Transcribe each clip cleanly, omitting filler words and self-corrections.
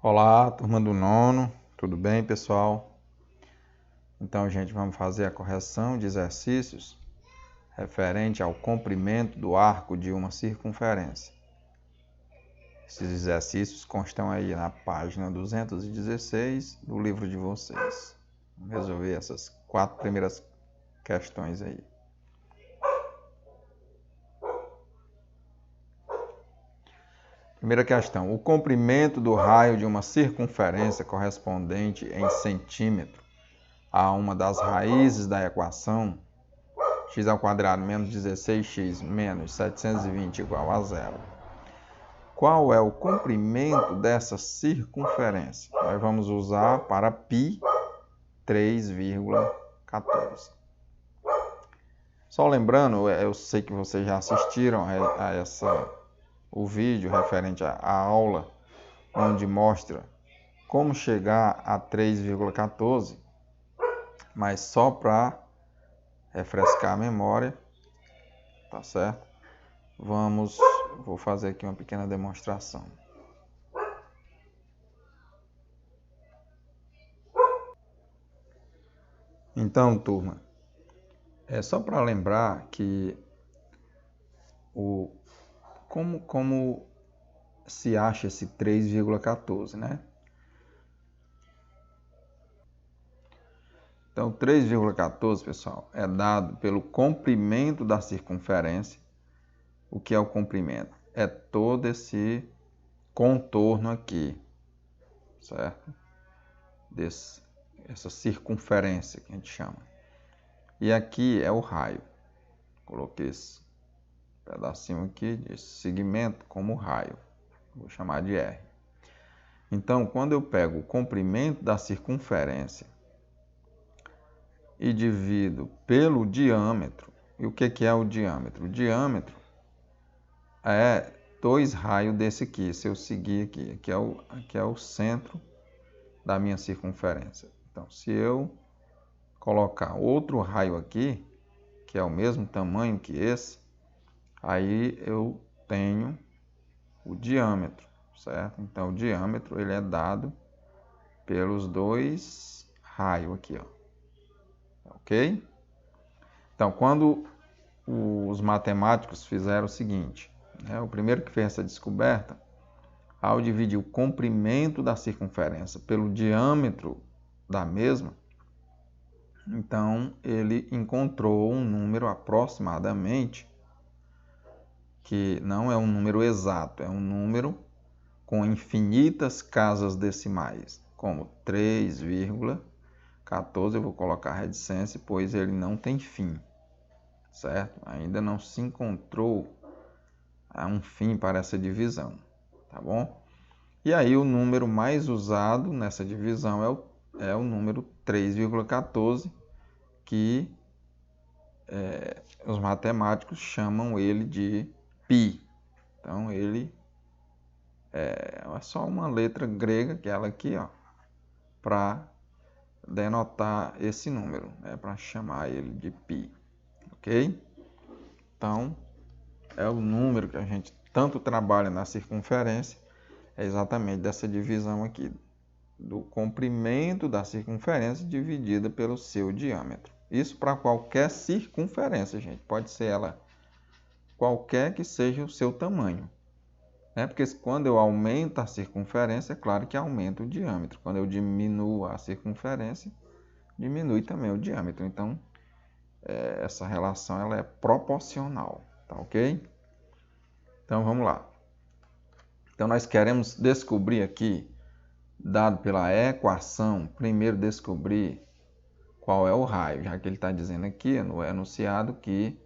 Olá, turma do nono, tudo bem, pessoal? Então, gente, vamos fazer a correção de exercícios referente ao comprimento do arco de uma circunferência. Esses exercícios constam aí na página 216 do livro de vocês. Vamos resolver essas 4 primeiras questões aí. Primeira questão: o comprimento do raio de uma circunferência correspondente em centímetro a uma das raízes da equação x² menos 16x menos 720 igual a zero. Qual é o comprimento dessa circunferência? Nós vamos usar para π 3,14. Só lembrando, eu sei que vocês já assistiram a o vídeo referente à aula, onde mostra como chegar a 3,14, mas só para refrescar a memória, tá certo? Vou fazer aqui uma pequena demonstração. Então, turma, é só para lembrar que como se acha esse 3,14, né? Então, 3,14, pessoal, é dado pelo comprimento da circunferência. O que é o comprimento? É todo esse contorno aqui, certo? Essa circunferência que a gente chama. E aqui é o raio. Coloquei esse pedacinho aqui, esse segmento, como raio. Vou chamar de R. Então, quando eu pego o comprimento da circunferência e divido pelo diâmetro, e o que é o diâmetro? O diâmetro é 2 raios desse aqui, se eu seguir aqui. Aqui é o centro da minha circunferência. Então, se eu colocar outro raio aqui, que é o mesmo tamanho que esse, aí eu tenho o diâmetro, certo? Então, o diâmetro ele é dado pelos 2 raios aqui, ó. Ok? Então, quando os matemáticos fizeram o seguinte, né? O primeiro que fez essa descoberta, ao dividir o comprimento da circunferência pelo diâmetro da mesma, então ele encontrou um número aproximadamente, que não é um número exato, é um número com infinitas casas decimais, como 3,14, eu vou colocar reticência, pois ele não tem fim, certo? Ainda não se encontrou um fim para essa divisão, tá bom? E aí o número mais usado nessa divisão é o número 3,14, que os matemáticos chamam ele de π. Então ele é só uma letra grega, que é ela aqui, ó, para denotar esse número, né, para chamar ele de π, ok? Então é o número que a gente tanto trabalha na circunferência, é exatamente dessa divisão aqui, do comprimento da circunferência dividida pelo seu diâmetro. Isso para qualquer circunferência, gente. Pode ser ela qualquer que seja o seu tamanho, né? Porque quando eu aumento a circunferência, é claro que aumenta o diâmetro. Quando eu diminuo a circunferência, diminui também o diâmetro. Então, essa relação ela é proporcional, tá ok? Então, vamos lá. Então, nós queremos descobrir aqui, dado pela equação, primeiro descobrir qual é o raio, já que ele está dizendo aqui no enunciado que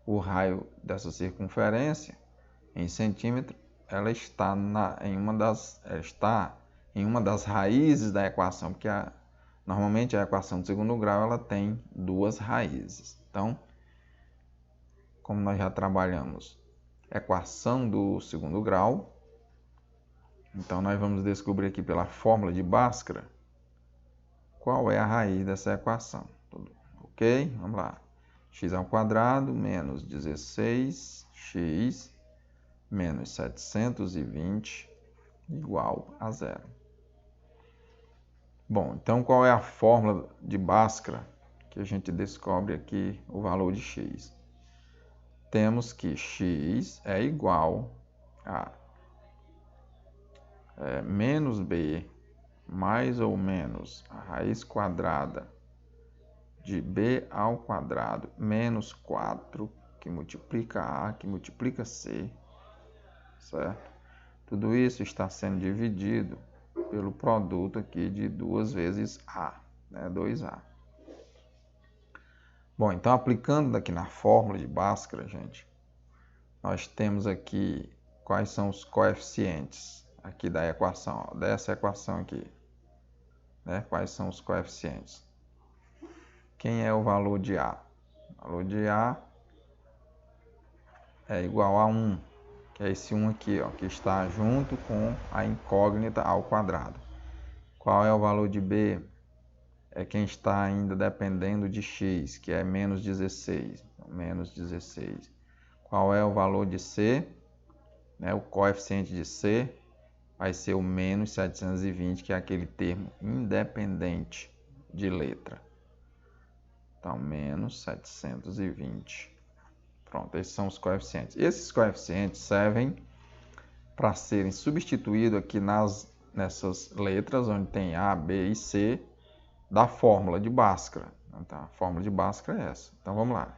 o raio dessa circunferência em centímetro, ela está em uma das raízes da equação, porque normalmente a equação de segundo grau ela tem 2 raízes. Então, como nós já trabalhamos equação do segundo grau, então nós vamos descobrir aqui pela fórmula de Bhaskara qual é a raiz dessa equação. Ok? Vamos lá. x² menos 16x menos 720 igual a zero. Bom, então qual é a fórmula de Bhaskara que a gente descobre aqui o valor de x? Temos que x é igual a menos b mais ou menos a raiz quadrada de b ao quadrado menos 4, que multiplica a, que multiplica c, certo? Tudo isso está sendo dividido pelo produto aqui de 2 vezes a, né? 2a. Bom, então aplicando aqui na fórmula de Bhaskara, gente, nós temos aqui quais são os coeficientes aqui da equação, ó, dessa equação aqui, né? Quais são os coeficientes? Quem é o valor de a? O valor de a é igual a 1, que é esse 1 aqui, ó, que está junto com a incógnita ao quadrado. Qual é o valor de b? É quem está ainda dependendo de x, que é menos 16. Então, menos 16. Qual é o valor de c? Né, o coeficiente de c vai ser o menos 720, que é aquele termo independente de letra. Então, menos 720. Pronto, esses são os coeficientes. Esses coeficientes servem para serem substituídos aqui nessas letras, onde tem A, B e C, da fórmula de Bhaskara. Então, a fórmula de Bhaskara é essa. Então, vamos lá.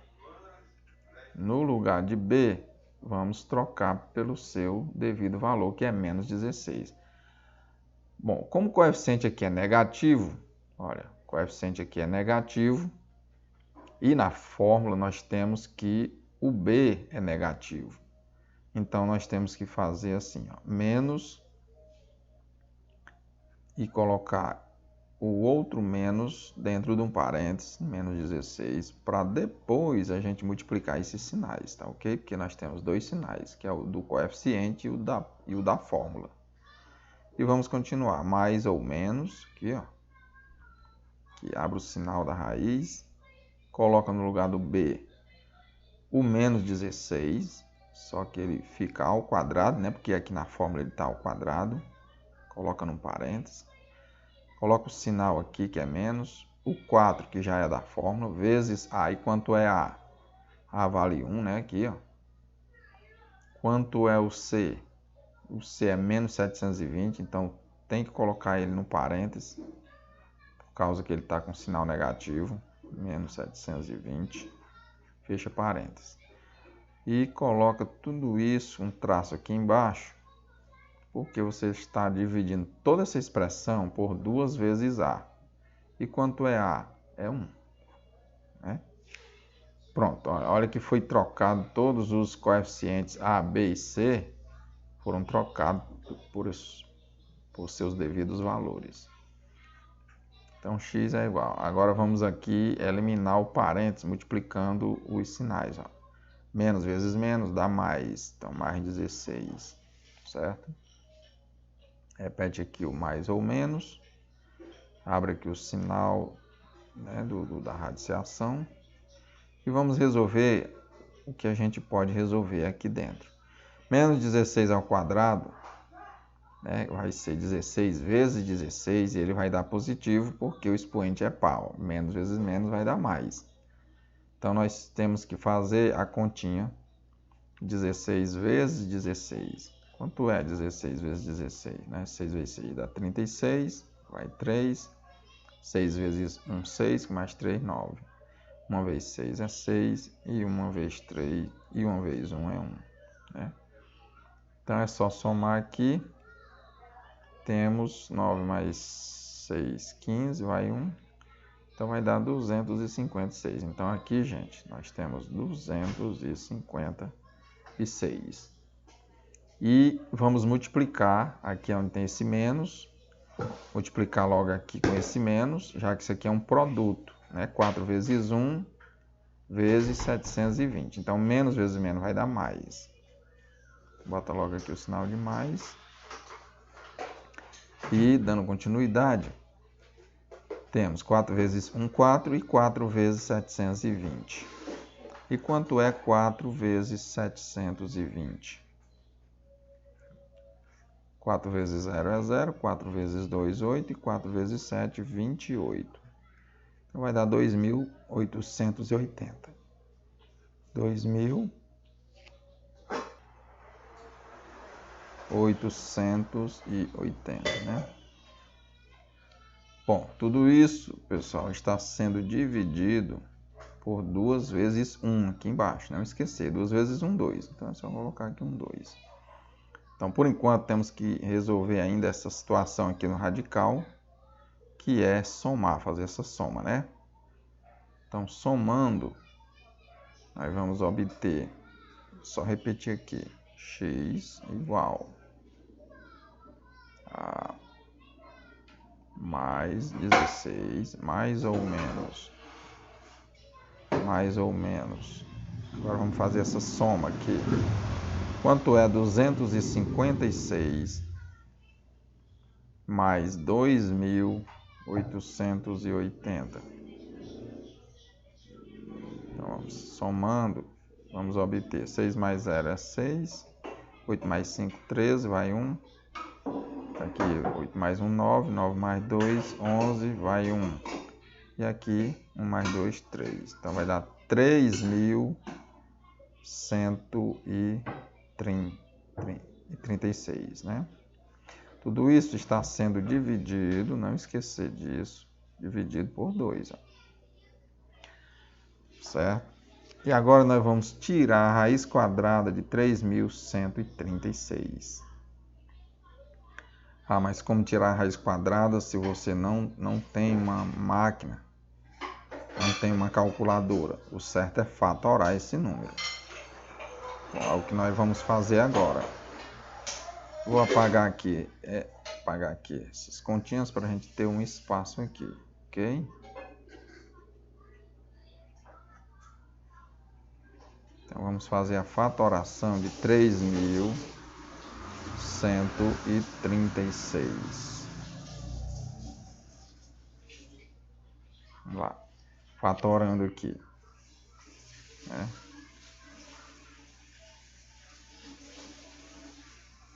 No lugar de B, vamos trocar pelo seu devido valor, que é menos 16. Bom, como o coeficiente aqui é negativo, olha, o coeficiente aqui é negativo, e na fórmula nós temos que o B é negativo. Então, nós temos que fazer assim, ó, menos e colocar o outro menos dentro de um parênteses, menos 16, para depois a gente multiplicar esses sinais, tá ok? Porque nós temos dois sinais, que é o do coeficiente e o da fórmula. E vamos continuar, mais ou menos, aqui ó, que abre o sinal da raiz, coloca no lugar do B o menos 16, só que ele fica ao quadrado, né? Porque aqui na fórmula ele está ao quadrado, coloca num parênteses. Coloca o sinal aqui, que é menos, o 4, que já é da fórmula, vezes A. E quanto é A? A vale 1, né? Aqui, ó. Quanto é o C? O C é menos 720, então tem que colocar ele no parênteses, por causa que ele está com sinal negativo, menos 720, fecha parênteses. E coloca tudo isso, um traço aqui embaixo, porque você está dividindo toda essa expressão por 2 vezes A. E quanto é A? É 1. Né? Pronto, olha que foi trocado todos os coeficientes A, B e C, foram trocados por seus devidos valores. Então, x é igual. Agora vamos aqui eliminar o parênteses, multiplicando os sinais. Ó. Menos vezes menos dá mais, então mais 16, certo? Repete aqui o mais ou menos, abre aqui o sinal, né, da radiciação e vamos resolver o que a gente pode resolver aqui dentro. Menos 16 ao quadrado, né, vai ser 16 vezes 16 e ele vai dar positivo porque o expoente é par. Menos vezes menos vai dar mais. Então, nós temos que fazer a continha 16 vezes 16. Quanto é 16 vezes 16? Né? 6 vezes 6 dá 36, vai 3. 6 vezes 1, 6, mais 3, 9. 1 vezes 6 é 6, e 1 vezes 3, e 1 vezes 1 é 1. Né? Então, é só somar aqui. Temos 9 mais 6, 15, vai 1. Então, vai dar 256. Então, aqui, gente, nós temos 256. E vamos multiplicar aqui onde tem esse menos. Multiplicar logo aqui com esse menos, já que isso aqui é um produto. Né? 4 vezes 1 vezes 720. Então, menos vezes menos vai dar mais. Bota logo aqui o sinal de mais. E, dando continuidade, temos 4 vezes 1, 4, e 4 vezes 720. E quanto é 4 vezes 720? 4 vezes 0 é 0, 4 vezes 2, 8, e 4 vezes 7, 28. Então vai dar 2.880. 2.880, né? Bom, tudo isso, pessoal, está sendo dividido por 2 vezes 1 aqui embaixo. Não esquecer, 2 vezes 1, 2. Então é só colocar aqui um 2. Então, por enquanto, temos que resolver ainda essa situação aqui no radical, que é somar, fazer essa soma, né? Então, somando, nós vamos obter, só repetir aqui, x igual a mais 16, mais ou menos. Agora vamos fazer essa soma aqui. Quanto é 256 mais 2.880? Então, vamos somando, vamos obter 6 mais 0 é 6, 8 mais 5, 13, vai 1. Aqui 8 mais 1, 9, 9 mais 2, 11, vai 1. E aqui 1 mais 2, 3. Então vai dar 3.136, né? Tudo isso está sendo dividido, não esquecer disso, dividido por 2. Ó. Certo? E agora nós vamos tirar a raiz quadrada de 3.136. Ah, mas como tirar a raiz quadrada se você não tem uma máquina, não tem uma calculadora? O certo é fatorar esse número. Bom, é o que nós vamos fazer agora. Vou apagar aqui essas continhas para a gente ter um espaço aqui, ok? Então vamos fazer a fatoração de 3.136. Vamos lá, fatorando aqui, né?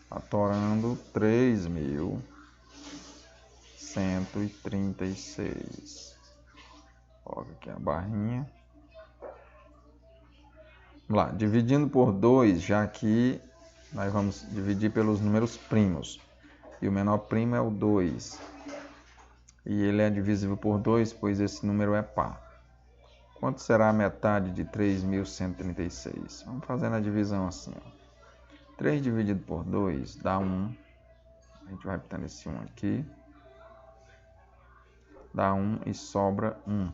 Fatorando 3.136. Coloca aqui a barrinha. Vamos lá, dividindo por 2, já que nós vamos dividir pelos números primos. E o menor primo é o 2. E ele é divisível por 2, pois esse número é par. Quanto será a metade de 3.136? Vamos fazendo a divisão assim. Ó. 3 dividido por 2 dá 1. A gente vai botando esse 1 aqui. Dá 1 e sobra 1.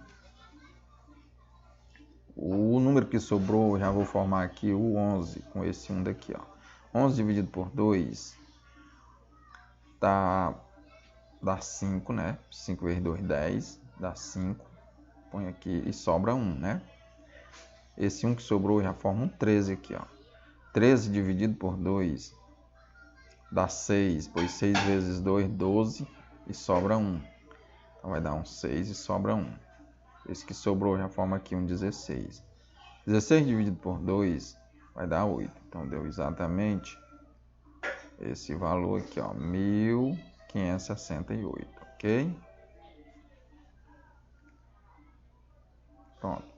O número que sobrou, já vou formar aqui o 11 com esse 1 daqui. Ó. 11 dividido por 2 dá 5, né? 5 vezes 2, 10. Dá 5. Põe aqui e sobra 1, né? Esse 1 que sobrou já forma um 13 aqui. Ó. 13 dividido por 2 dá 6, pois 6 vezes 2, 12 e sobra 1. Então vai dar um 6 e sobra 1. Esse que sobrou já forma aqui um 16. 16 dividido por 2 vai dar 8. Então deu exatamente esse valor aqui, ó, 1.568, ok? Pronto.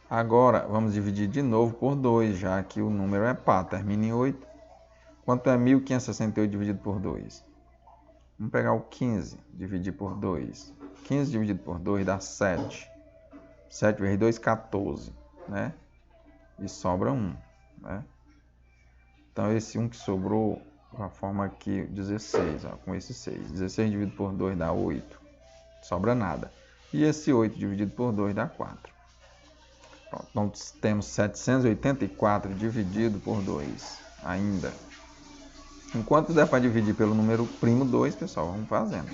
Agora vamos dividir de novo por 2, já que o número é par, termina em 8. Quanto é 1.568 dividido por 2? Vamos pegar o 15, dividir por 2. 15 dividido por 2 dá 7. 7 vezes 2, 14, né? E sobra 1, né? Então, esse 1 que sobrou, a forma aqui 16, ó, com esse 6. 16 dividido por 2 dá 8. Sobra nada. E esse 8 dividido por 2 dá 4. Pronto, então, temos 784 dividido por 2 ainda. Enquanto der para dividir pelo número primo 2, pessoal, vamos fazendo.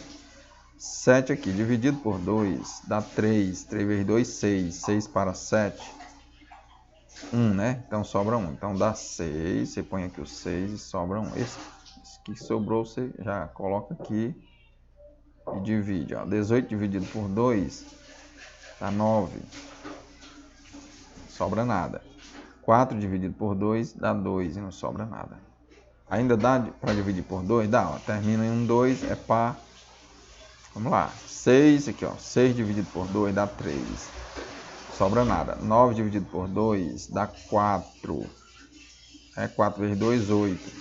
7 aqui, dividido por 2, dá 3. 3 vezes 2, 6. 6 para 7, 1, né? Então sobra 1. Então dá 6, você põe aqui o 6 e sobra 1. Esse que sobrou, você já coloca aqui e divide. Ó. 18 dividido por 2, dá 9. Sobra nada. 4 dividido por 2, dá 2 e não sobra nada. Ainda dá para dividir por 2? Dá, ó. Termina em 1, 2, é par. Vamos lá. 6 aqui, ó. 6 dividido por 2 dá 3. Sobra nada. 9 dividido por 2 dá 4. 4 vezes 2, 8.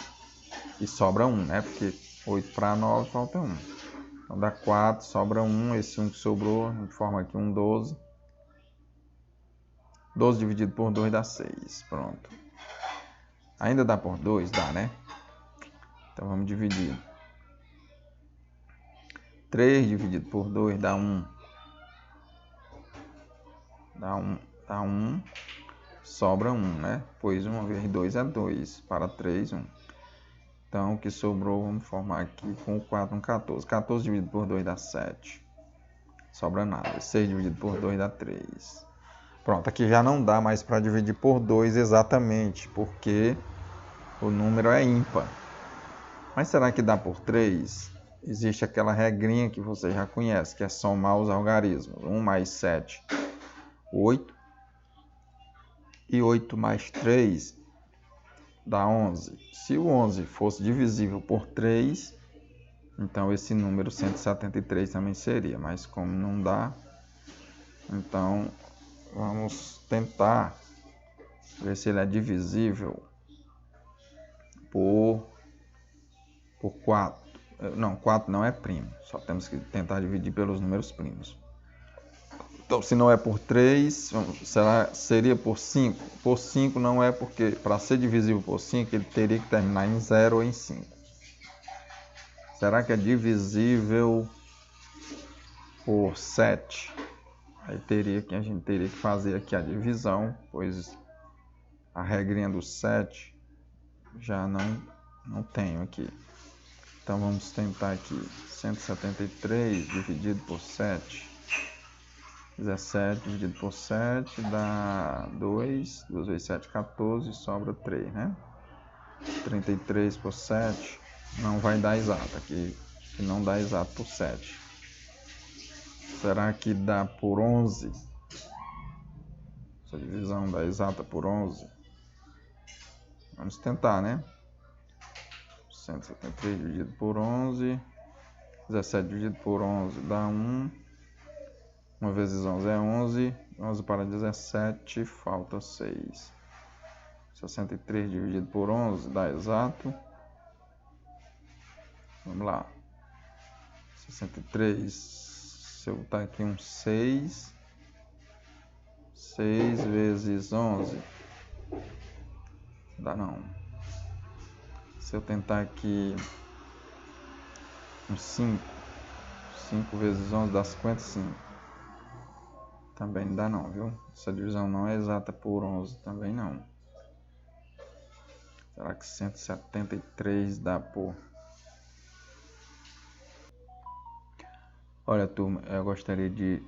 E sobra 1, né? Porque 8 para 9 falta 1. Então dá 4, sobra 1. Esse 1 que sobrou, a gente forma aqui um 12. 12 dividido por 2 dá 6. Pronto. Ainda dá por 2? Dá, né? Então vamos dividir. 3 dividido por 2 dá 1. Dá 1. Sobra 1, né? Pois 1 vezes 2 é 2. Para 3, 1. Então o que sobrou, vamos formar aqui com o 4, um 14. 14 dividido por 2 dá 7. Sobra nada. 6 dividido por 2 dá 3. Pronto, aqui já não dá mais para dividir por 2 exatamente, porque o número é ímpar. Mas será que dá por 3? Existe aquela regrinha que você já conhece, que é somar os algarismos. 1 mais 7, 8. E 8 mais 3 dá 11. Se o 11 fosse divisível por 3, então esse número 173 também seria. Mas como não dá, então vamos tentar ver se ele é divisível por 4. Não, 4 não é primo. Só temos que tentar dividir pelos números primos. Então, se não é por 3, seria por 5. Por 5 não é, porque para ser divisível por 5, ele teria que terminar em 0 ou em 5. Será que é divisível por 7? Aí a gente teria que fazer aqui a divisão, pois a regrinha do 7 já não tenho aqui. Então vamos tentar aqui. 173 dividido por 7. 17 dividido por 7 dá 2. 2 vezes 7, 14. Sobra 3, né? 33 por 7 não vai dar exato. Aqui não dá exato por 7. Será que dá por 11? Essa divisão dá exata por 11? Vamos tentar, né? 173 dividido por 11. 17 dividido por 11 dá 1. 1 vezes 11 é 11. 11 para 17, falta 6. 63 dividido por 11 dá exato. Vamos lá. 63, se eu botar aqui um 6. 6 vezes 11 dá não. Se eu tentar aqui um 5. 5 vezes 11 dá 55. Também não dá não, viu? Essa divisão não é exata por 11, também não. Será que 173 dá por... Olha, turma, eu gostaria de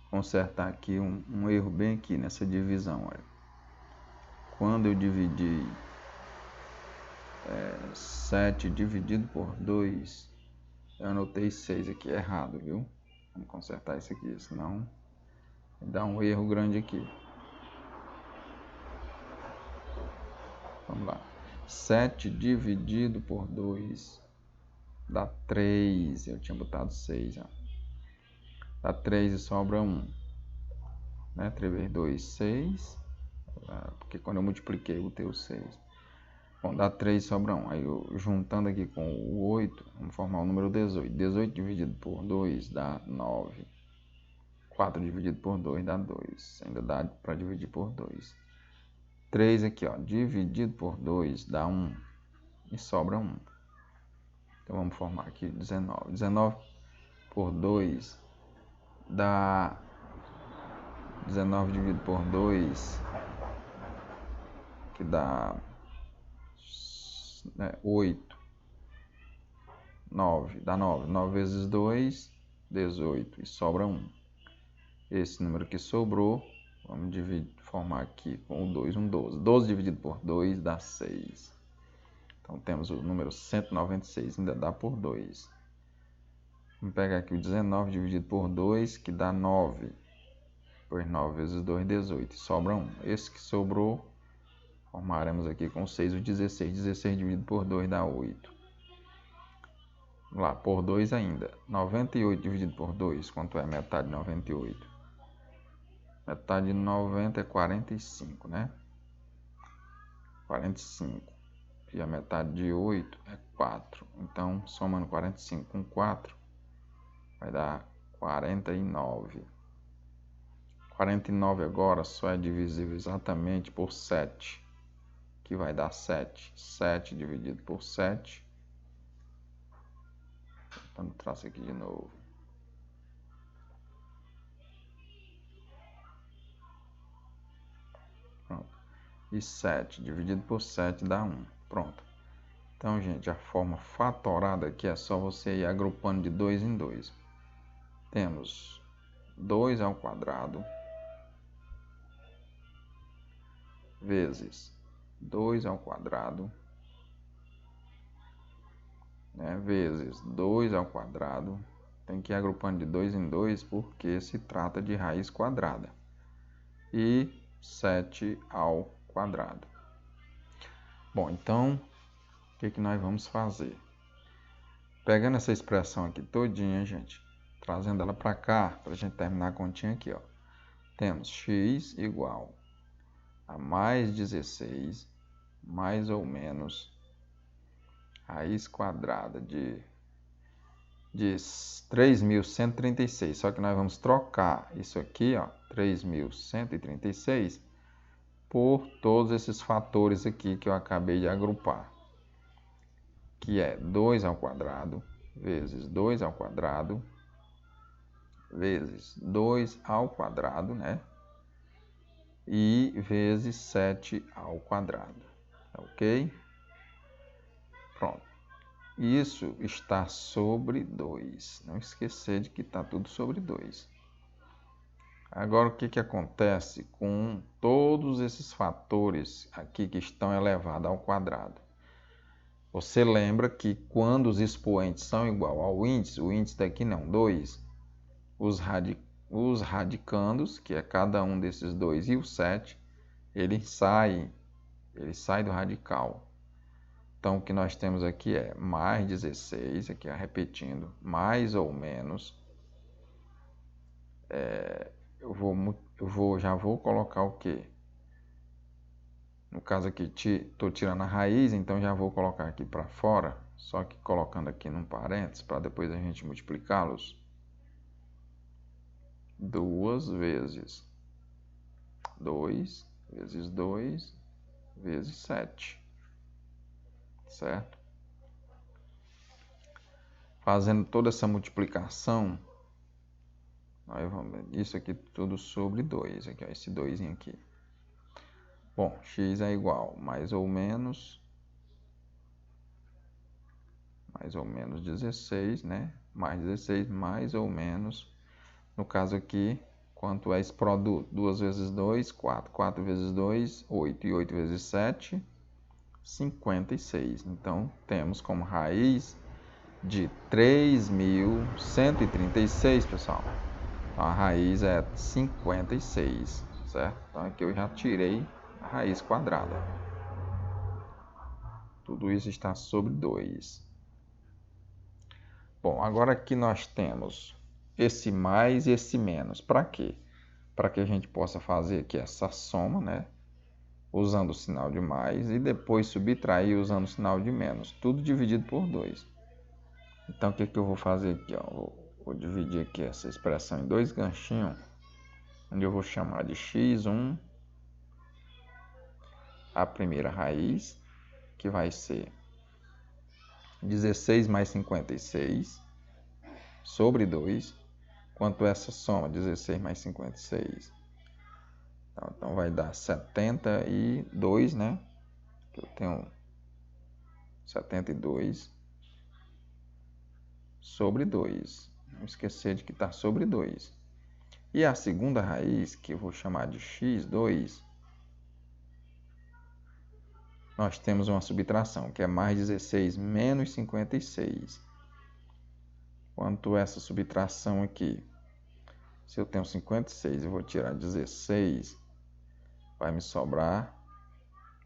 consertar aqui um erro bem aqui nessa divisão. Olha. Quando eu dividi 7 dividido por 2, eu anotei 6 aqui errado, viu? Vamos consertar isso aqui, senão dá um erro grande aqui. Vamos lá. 7 dividido por 2 dá 3. Eu tinha botado 6. Ó. Dá 3 e sobra 1. Né? 3 vezes 2, 6. Porque quando eu multipliquei, eu botei o 6. Bom, dá 3 e sobra 1. Aí eu juntando aqui com o 8, vamos formar o número 18. 18 dividido por 2 dá 9. 4 dividido por 2 dá 2. Ainda dá para dividir por 2. 3 aqui, ó, dividido por 2 dá 1 e sobra 1. Então vamos formar aqui 19. 19 por 2 dá 19 dividido por 2, que dá 8. 9, dá 9. 9 vezes 2, 18 e sobra 1. Esse número que sobrou, vamos formar aqui com o 2, um 12. 12 dividido por 2 dá 6. Então temos o número 196, ainda dá por 2. Vamos pegar aqui o 19 dividido por 2, que dá 9. Pois 9 vezes 2, 18. E sobra 1. Esse que sobrou, Formaremos aqui com 6 o 16. 16 dividido por 2 dá 8. Vamos lá, por 2 ainda. 98 dividido por 2, quanto é metade de 98? Metade de 90 é 45, né? 45. E a metade de 8 é 4. Então, somando 45 com 4, vai dar 49. 49 agora só é divisível exatamente por 7, que vai dar 7. 7 dividido por 7. Então, traço aqui de novo. Pronto. E 7 dividido por 7 dá 1. Pronto. Então, gente, a forma fatorada aqui é só você ir agrupando de 2 em 2. Temos 2 ao quadrado vezes 2 ao quadrado, né, vezes 2 ao quadrado. Tem que ir agrupando de 2 em 2 porque se trata de raiz quadrada. E 7 ao quadrado. Bom, então, o que nós vamos fazer? Pegando essa expressão aqui todinha, gente, trazendo ela para cá, para a gente terminar a continha aqui, ó. Temos x igual a mais 16, mais ou menos, raiz quadrada de 3.136. Só que nós vamos trocar isso aqui, ó, 3.136, por todos esses fatores aqui que eu acabei de agrupar, que é 2 ao quadrado, vezes 2 ao quadrado, vezes 2 ao quadrado, né? E vezes 7 ao quadrado, ok? Pronto. Isso está sobre 2. Não esquecer de que está tudo sobre 2. Agora, o que acontece com todos esses fatores aqui que estão elevados ao quadrado? Você lembra que quando os expoentes são igual ao índice, o índice daqui não, 2, os radicandos, que é cada um desses 2 e o 7, ele sai do radical. Então, o que nós temos aqui é mais 16, aqui repetindo, mais ou menos, já vou colocar o quê? No caso aqui, estou tirando a raiz, então já vou colocar aqui para fora, só que colocando aqui num parênteses, para depois a gente multiplicá-los. 2 vezes 2 vezes 2 vezes 7, certo? Fazendo toda essa multiplicação, isso aqui tudo sobre 2, aqui, ó, esse 2 aqui. Bom, x é igual mais ou menos 16, né? Mais 16, mais ou menos, no caso aqui, quanto é esse produto? 2 vezes 2, 4. 4 vezes 2, 8. E 8 vezes 7, 56. Então, temos como raiz de 3.136, pessoal. Então, a raiz é 56, certo? Então, aqui eu já tirei a raiz quadrada. Tudo isso está sobre 2. Bom, agora aqui nós temos esse mais e esse menos. Para quê? Para que a gente possa fazer aqui essa soma, né? Usando o sinal de mais e depois subtrair usando o sinal de menos. Tudo dividido por 2. Então, o que eu vou fazer aqui? Ó? Vou dividir aqui essa expressão em 2 ganchinhos, onde eu vou chamar de x1 a primeira raiz, que vai ser 16 mais 56 sobre 2. Quanto essa soma? 16 mais 56. Então vai dar 72, né? Eu tenho 72 sobre 2. Não esquecer de que está sobre 2. E a segunda raiz, que eu vou chamar de x2, nós temos uma subtração, que é mais 16 menos 56. Quanto essa subtração aqui? Se eu tenho 56, eu vou tirar 16, vai me sobrar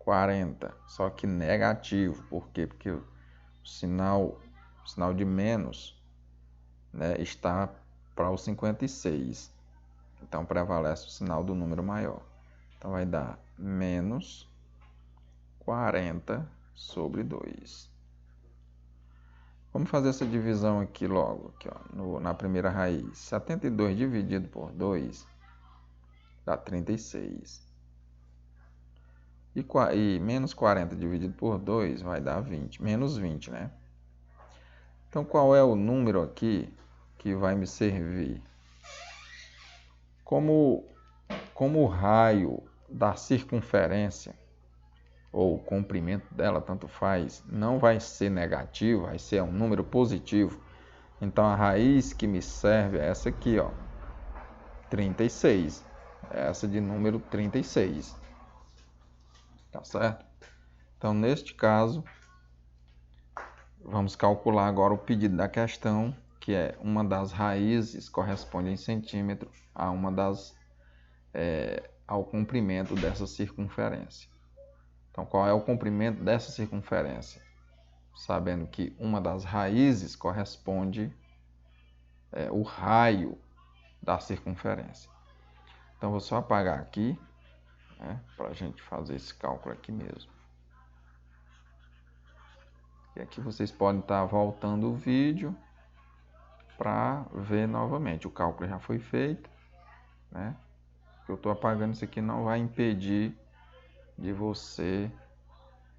40, só que negativo. Por quê? Porque o sinal de menos, né, está para o 56. Então prevalece o sinal do número maior. Então vai dar menos 40 sobre 2. Vamos fazer essa divisão aqui logo, aqui, ó, na primeira raiz. 72 dividido por 2 dá 36. E menos 40 dividido por 2 vai dar 20. Menos 20, né? Então, qual é o número aqui que vai me servir? Como o raio da circunferência, ou o comprimento dela, tanto faz, não vai ser negativo, vai ser um número positivo. Então, a raiz que me serve é essa aqui, ó, 36. É essa de número 36. Tá certo? Então, neste caso, vamos calcular agora o pedido da questão, que é uma das raízes corresponde em centímetro a ao comprimento dessa circunferência. Então, qual é o comprimento dessa circunferência? Sabendo que uma das raízes corresponde o raio da circunferência. Então, vou só apagar aqui, né, para a gente fazer esse cálculo aqui mesmo. E aqui vocês podem estar voltando o vídeo para ver novamente. O cálculo já foi feito, né? Eu estou apagando isso aqui, não vai impedir de você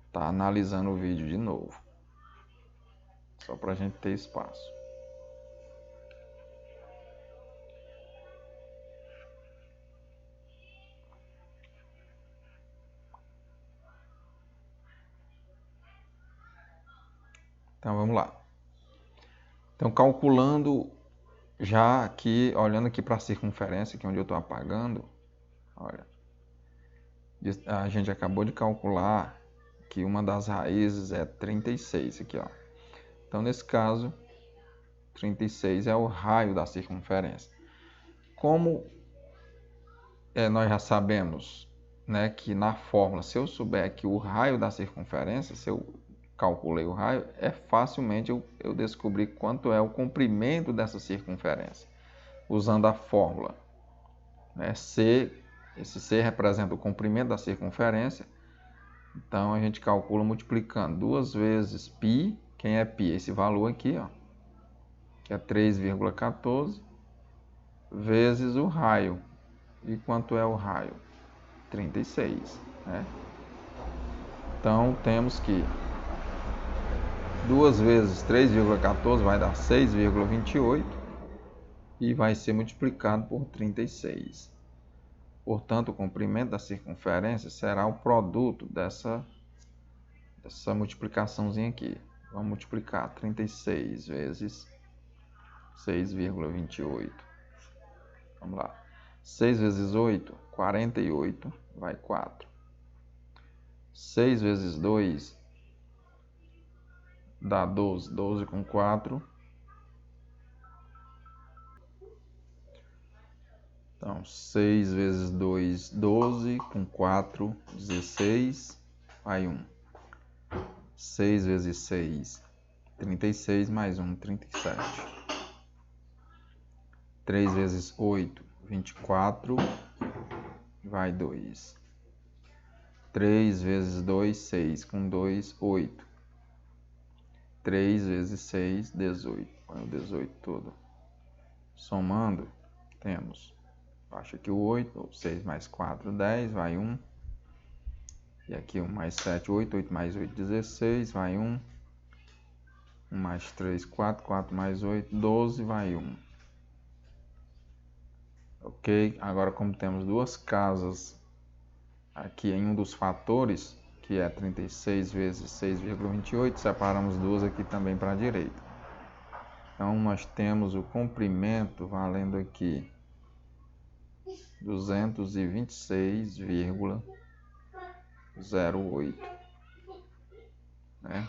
estar analisando o vídeo de novo. Só para a gente ter espaço. Então vamos lá. Então calculando já aqui, olhando aqui para a circunferência, que é onde eu estou apagando, olha, a gente acabou de calcular que uma das raízes é 36 aqui, ó. Então nesse caso, 36 é o raio da circunferência. Como nós já sabemos, né, que na fórmula, se eu souber que o raio da circunferência, se eu calculei o raio, facilmente eu descobri quanto é o comprimento dessa circunferência, usando a fórmula, né? Esse C representa o comprimento da circunferência, então a gente calcula multiplicando 2 vezes π, quem é π? Esse valor aqui, ó, que é 3,14, vezes o raio. E quanto é o raio? 36, né? Então temos que 2 vezes 3,14 vai dar 6,28 e vai ser multiplicado por 36. Portanto, o comprimento da circunferência será o produto dessa multiplicaçãozinha aqui. Vamos multiplicar 36 vezes 6,28. Vamos lá. 6 vezes 8, 48, vai 4. 6 vezes 2 dá 12. 12 com 4. Então, 6 vezes 2, 12. Com 4, 16. Vai 1. 6 vezes 6, 36. Mais 1, 37. 3 vezes 8, 24. Vai 2. 3 vezes 2, 6. Com 2, 8. 3 vezes 6, 18. Põe o 18 todo. Somando, temos, acho aqui o 8, 6 mais 4, 10, vai 1. E aqui 1 mais 7, 8, 8 mais 8, 16, vai 1. 1 mais 3, 4, 4 mais 8, 12, vai 1. Ok? Agora, como temos duas casas aqui em um dos fatores, que é 36 vezes 6,28, separamos duas aqui também para a direita. Então, nós temos o comprimento valendo aqui 226,08, né?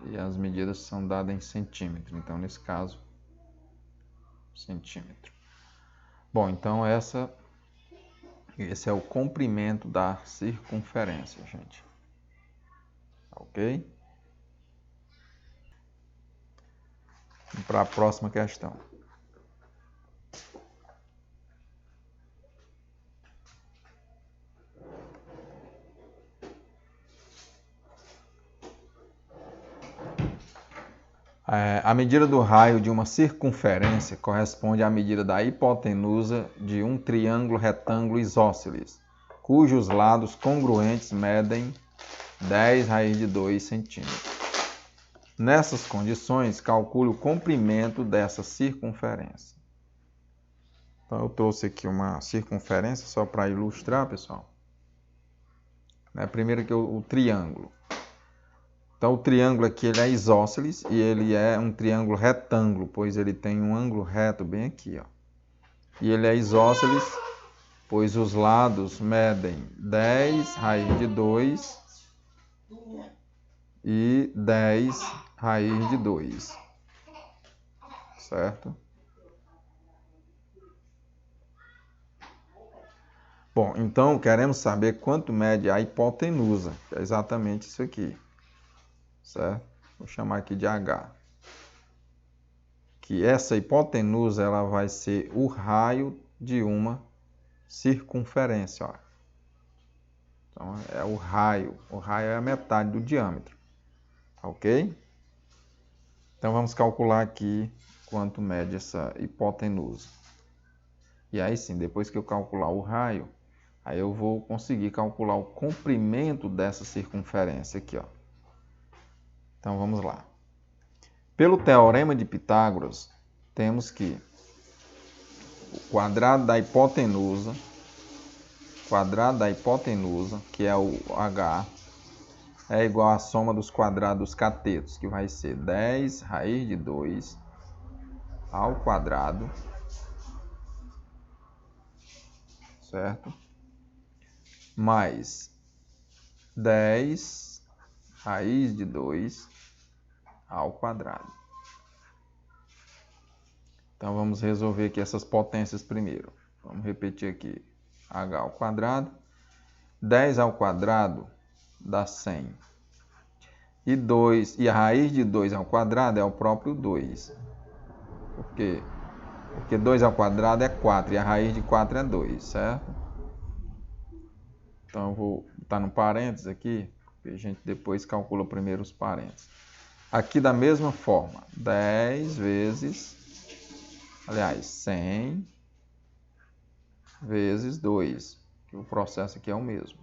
E as medidas são dadas em centímetro, então nesse caso, centímetro. Bom, então essa Esse é o comprimento da circunferência, gente. Ok? Vamos para a próxima questão. A medida do raio de uma circunferência corresponde à medida da hipotenusa de um triângulo retângulo isósceles, cujos lados congruentes medem 10 raiz de 2 centímetros. Nessas condições, calcule o comprimento dessa circunferência. Então, eu trouxe aqui uma circunferência só para ilustrar, pessoal. Primeiro que o triângulo. Então, o triângulo aqui ele é isósceles e ele é um triângulo retângulo, pois ele tem um ângulo reto bem aqui, ó. E ele é isósceles, pois os lados medem 10 raiz de 2 e 10 raiz de 2, certo? Bom, então queremos saber quanto mede a hipotenusa, que é exatamente isso aqui, certo? Vou chamar aqui de H. Que essa hipotenusa ela vai ser o raio de uma circunferência, ó. Então é o raio é a metade do diâmetro, ok? Então vamos calcular aqui quanto mede essa hipotenusa. E aí sim, depois que eu calcular o raio, aí eu vou conseguir calcular o comprimento dessa circunferência aqui, ó. Então vamos lá. Pelo teorema de Pitágoras, temos que o quadrado da hipotenusa, que é o H, é igual à soma dos quadrados dos catetos, que vai ser 10 raiz de 2 ao quadrado, certo? Mais 10 raiz de 2 ao quadrado. Então vamos resolver aqui essas potências primeiro. Vamos repetir aqui. H ao quadrado. 10 ao quadrado dá 100. E a raiz de 2 ao quadrado é o próprio 2. Por quê? Porque 2 ao quadrado é 4 e a raiz de 4 é 2, certo? Então eu vou botar no parênteses aqui, porque a gente depois calcula primeiro os parênteses. Aqui da mesma forma, 10 vezes, aliás, 100 vezes 2, que o processo aqui é o mesmo.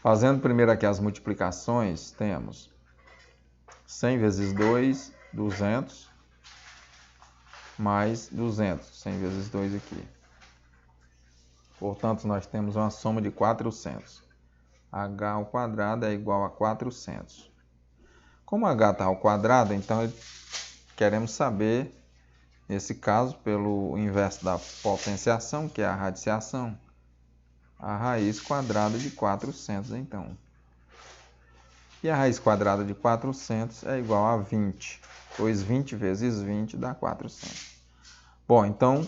Fazendo primeiro aqui as multiplicações, temos 100 vezes 2, 200, mais 200, 100 vezes 2 aqui. Portanto, nós temos uma soma de 400. H ao quadrado é igual a 400. Como H está ao quadrado, então queremos saber, nesse caso, pelo inverso da potenciação, que é a radiciação, a raiz quadrada de 400, então. E a raiz quadrada de 400 é igual a 20, pois 20 vezes 20 dá 400. Bom, então,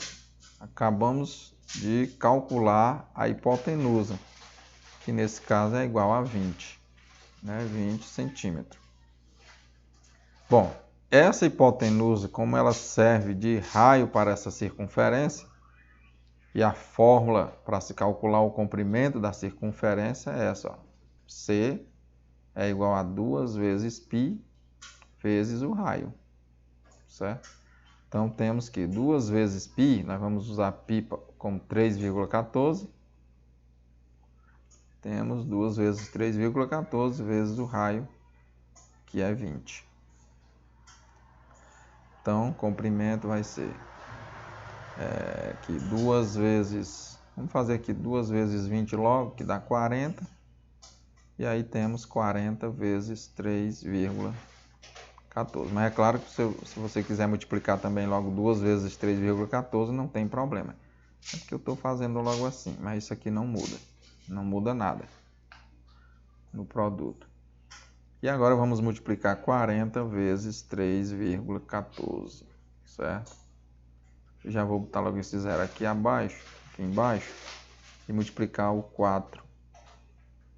acabamos de calcular a hipotenusa, que nesse caso é igual a 20, 20 centímetros. Bom, essa hipotenusa, como ela serve de raio para essa circunferência, e a fórmula para se calcular o comprimento da circunferência é essa, ó. C é igual a 2 vezes π vezes o raio, certo? Então temos que 2 vezes π, nós vamos usar π como 3,14. Temos 2 vezes 3,14 vezes o raio, que é 20. Então, o comprimento vai ser aqui 2 vezes... Vamos fazer aqui 2 vezes 20 logo, que dá 40. E aí temos 40 vezes 3,14. Mas é claro que se você quiser multiplicar também logo 2 vezes 3,14, não tem problema. É porque eu estou fazendo logo assim, mas isso aqui não muda. Não muda nada no produto. E agora vamos multiplicar 40 vezes 3,14, certo? Eu já vou botar logo esse zero aqui embaixo. e multiplicar o 4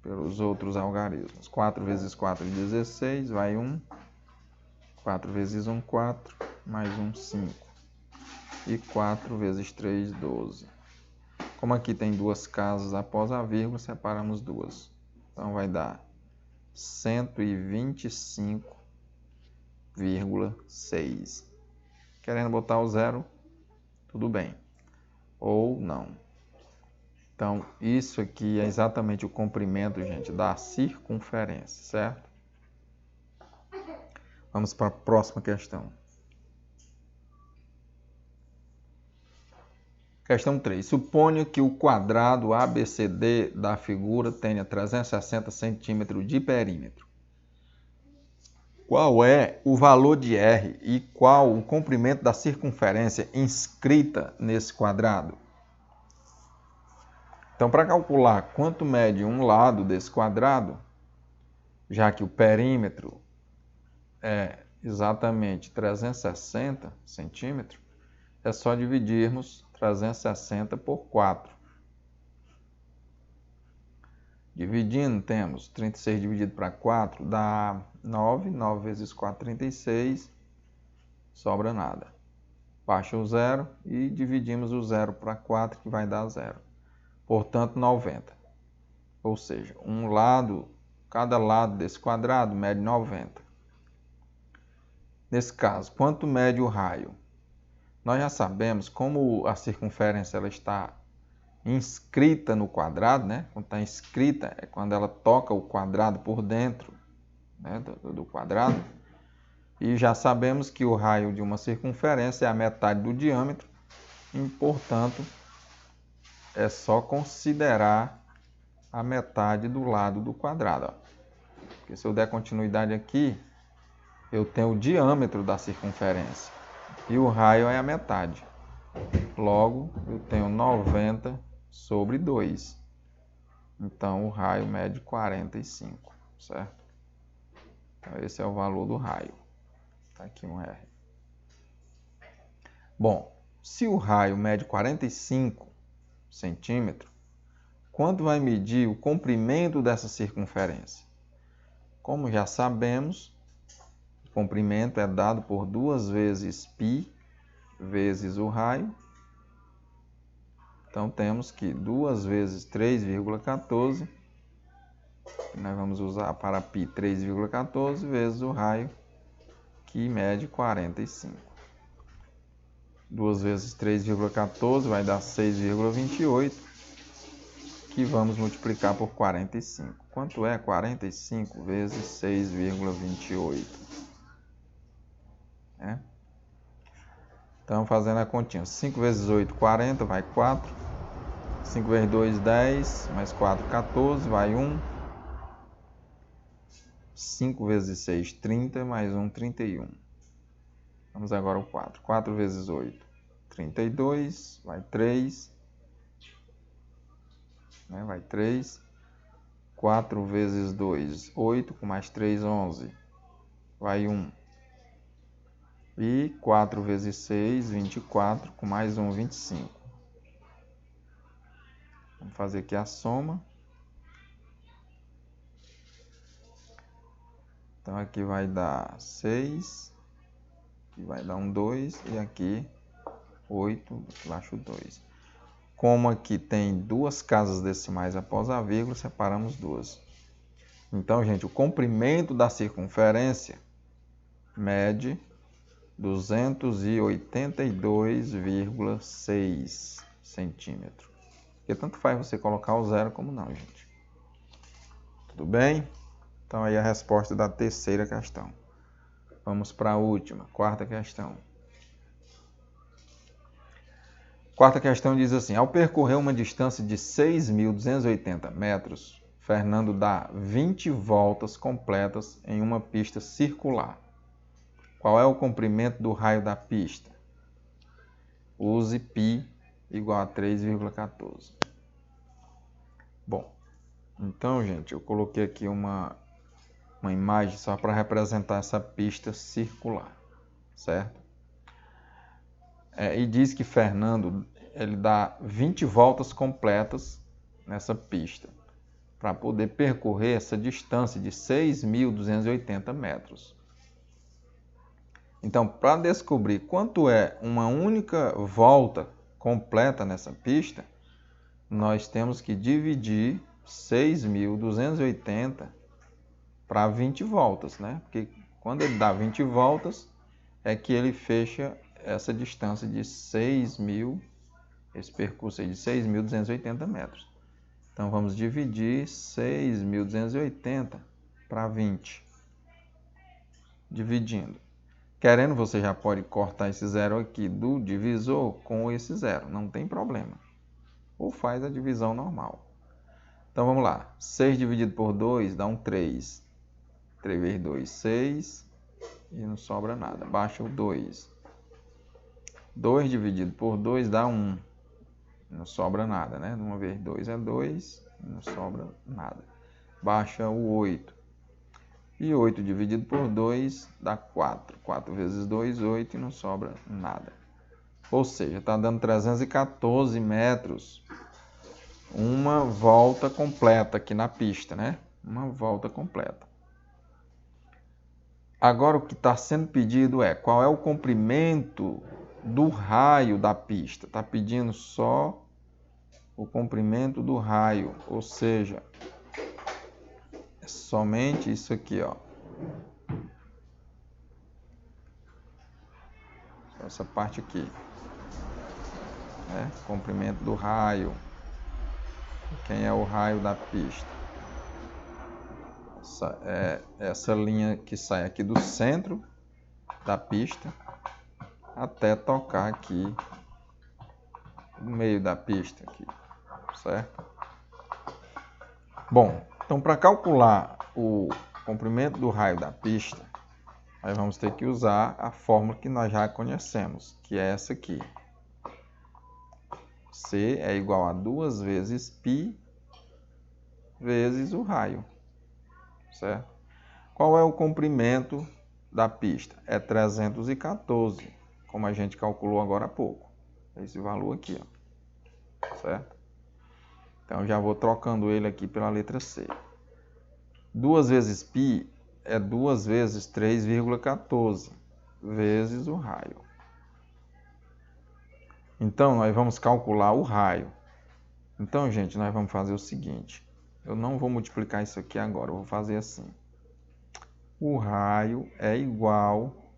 pelos outros algarismos. 4 vezes 4 é 16, vai 1. 4 vezes 1, 4, mais 1, 5. E 4 vezes 3, 12. Como aqui tem duas casas após a vírgula, separamos duas. Então vai dar 125,6. Querendo botar o zero, tudo bem. Ou não. Então, isso aqui é exatamente o comprimento, gente, da circunferência, certo? Vamos para a próxima questão. Questão 3. Suponha que o quadrado ABCD da figura tenha 360 centímetros de perímetro. Qual é o valor de R e qual o comprimento da circunferência inscrita nesse quadrado? Então, para calcular quanto mede um lado desse quadrado, já que o perímetro é exatamente 360 centímetros, é só dividirmos 360 por 4. Dividindo, temos 36 dividido para 4 dá 9. 9 vezes 4, 36. Sobra nada. Baixa o zero e dividimos o zero para 4, que vai dar zero. Portanto, 90. Ou seja, cada lado desse quadrado mede 90. Nesse caso, quanto mede o raio? Nós já sabemos como a circunferência ela está inscrita no quadrado, né? Quando está inscrita é quando ela toca o quadrado por dentro, né, do quadrado. E já sabemos que o raio de uma circunferência é a metade do diâmetro e, portanto, é só considerar a metade do lado do quadrado. Ó. Porque se eu der continuidade aqui, eu tenho o diâmetro da circunferência e o raio é a metade. Logo, eu tenho 90 sobre 2. Então, o raio mede 45, certo? Então, esse é o valor do raio. Está aqui um R. Bom, se o raio mede 45 centímetros, quanto vai medir o comprimento dessa circunferência? Como já sabemos, o comprimento é dado por 2 vezes π vezes o raio. Então, temos que 2 vezes 3,14, nós vamos usar para π 3,14 vezes o raio, que mede 45. 2 vezes 3,14 vai dar 6,28, que vamos multiplicar por 45. Quanto é 45 vezes 6,28? Então, fazendo a continha, 5 vezes 8, 40, vai 4. 5 vezes 2, 10, mais 4, 14, vai 1. 5 vezes 6, 30, mais 1, 31. Vamos agora ao 4. 4 vezes 8, 32, vai 3. Vai 3. 4 vezes 2, 8, com mais 3, 11. Vai 1. E 4 vezes 6, 24, com mais 1, 25. Vamos fazer aqui a soma. Então, aqui vai dar 6, aqui vai dar um 2, e aqui 8, aqui embaixo 2. Como aqui tem duas casas decimais após a vírgula, separamos duas. Então, gente, o comprimento da circunferência mede 282,6 centímetros. Porque tanto faz você colocar o zero como não, gente. Tudo bem? Então, aí a resposta da terceira questão. Vamos para a última, quarta questão. Quarta questão diz assim: ao percorrer uma distância de 6.280 metros, Fernando dá 20 voltas completas em uma pista circular. Qual é o comprimento do raio da pista? Use π igual a 3,14. Bom, então, gente, eu coloquei aqui uma imagem só para representar essa pista circular, certo? E diz que Fernando ele dá 20 voltas completas nessa pista, para poder percorrer essa distância de 6.280 metros. Então, para descobrir quanto é uma única volta completa nessa pista, nós temos que dividir 6.280 para 20 voltas, né? Porque quando ele dá 20 voltas, é que ele fecha essa distância de 6.000, esse percurso aí de 6.280 metros. Então, vamos dividir 6.280 para 20. Dividindo. Querendo, você já pode cortar esse zero aqui do divisor com esse zero, não tem problema. Ou faz a divisão normal. Então, vamos lá. 6 dividido por 2 dá um 3. 3 vezes 2, 6. E não sobra nada. Baixa o 2. 2 dividido por 2 dá 1. Não sobra nada, né? 1 vezes 2 é 2. Não sobra nada. Baixa o 8. E 8 dividido por 2 dá 4. 4 vezes 2, 8 e não sobra nada. Ou seja, está dando 314 metros. Uma volta completa aqui na pista, né? Uma volta completa. Agora o que está sendo pedido é qual é o comprimento do raio da pista. Está pedindo só o comprimento do raio, ou seja, é somente isso aqui, ó. Essa parte aqui, né? Comprimento do raio. Quem é o raio da pista? Essa linha que sai aqui do centro da pista até tocar aqui no meio da pista aqui, certo? Bom, então para calcular o comprimento do raio da pista, nós vamos ter que usar a fórmula que nós já conhecemos, que é essa aqui. C é igual a 2 vezes π vezes o raio, certo? Qual é o comprimento da pista? É 314, como a gente calculou agora há pouco. Esse valor aqui, ó, certo? Então, já vou trocando ele aqui pela letra C. 2 vezes π é 2 vezes 3,14 vezes o raio. Então, nós vamos calcular o raio. Então, gente, nós vamos fazer o seguinte. Eu não vou multiplicar isso aqui agora, eu vou fazer assim. O raio é igual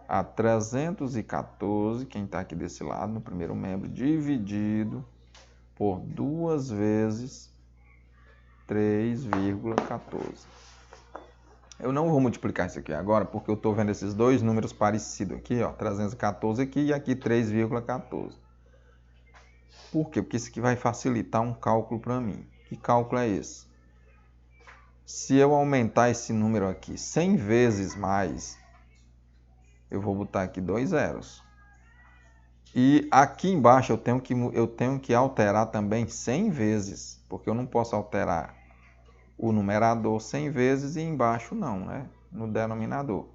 a 314, quem está aqui desse lado, no primeiro membro, dividido por 2 vezes 3,14. Eu não vou multiplicar isso aqui agora, porque eu estou vendo esses dois números parecidos aqui, ó, 314 aqui e aqui 3,14. Por quê? Porque isso aqui vai facilitar um cálculo para mim. Que cálculo é esse? Se eu aumentar esse número aqui 100 vezes mais, eu vou botar aqui 2 zeros. E aqui embaixo eu tenho que alterar também 100 vezes, porque eu não posso alterar o numerador 100 vezes e embaixo não, né? No denominador.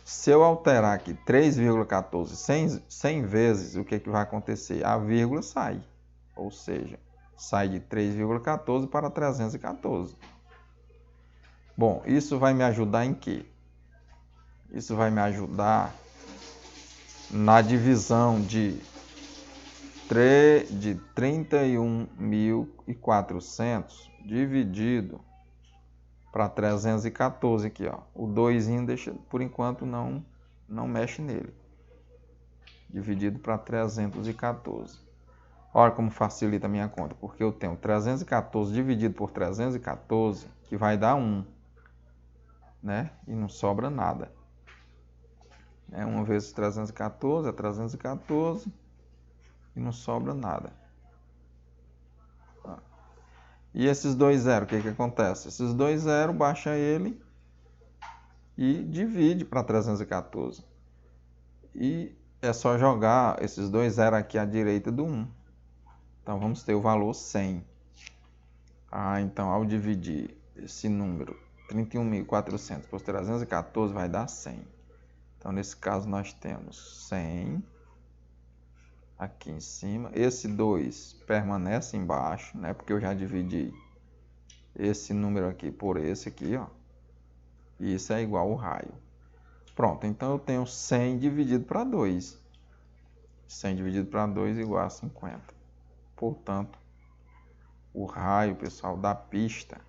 Se eu alterar aqui 3,14 100 vezes, o que vai acontecer? A vírgula sai, ou seja, sai de 3,14 para 314. Bom, isso vai me ajudar em quê? Isso vai me ajudar na divisão de 31.400 dividido para 314 aqui, ó. O 2 deixa, por enquanto não mexe nele. Dividido para 314. Olha como facilita a minha conta, porque eu tenho 314 dividido por 314, que vai dar 1, né? E não sobra nada. 1 vezes 314 é 314 e não sobra nada. E esses 2 zeros, o que acontece? Esses 2 zeros, baixa ele e divide para 314. E é só jogar esses 2 zeros aqui à direita do 1. Então, vamos ter o valor 100. Então, ao dividir esse número, 31.400 por 314, vai dar 100. Então, nesse caso, nós temos 100. aqui em cima. Esse 2 permanece embaixo, né? Porque eu já dividi esse número aqui por esse aqui, ó. E isso é igual ao raio. Pronto, então eu tenho 100 dividido para 2. 100 dividido para 2 igual a 50. Portanto, o raio, pessoal, da pista,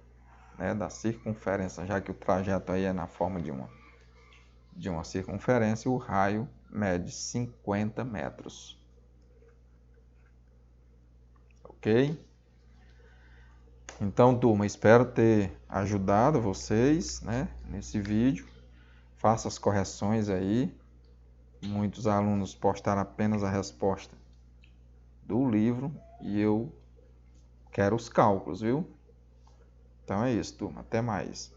né, da circunferência, já que o trajeto aí é na forma de uma circunferência, o raio mede 50 metros. Ok? Então, turma, espero ter ajudado vocês, né, nesse vídeo. Faça as correções aí. Muitos alunos postaram apenas a resposta do livro e eu quero os cálculos, viu? Então é isso, turma. Até mais.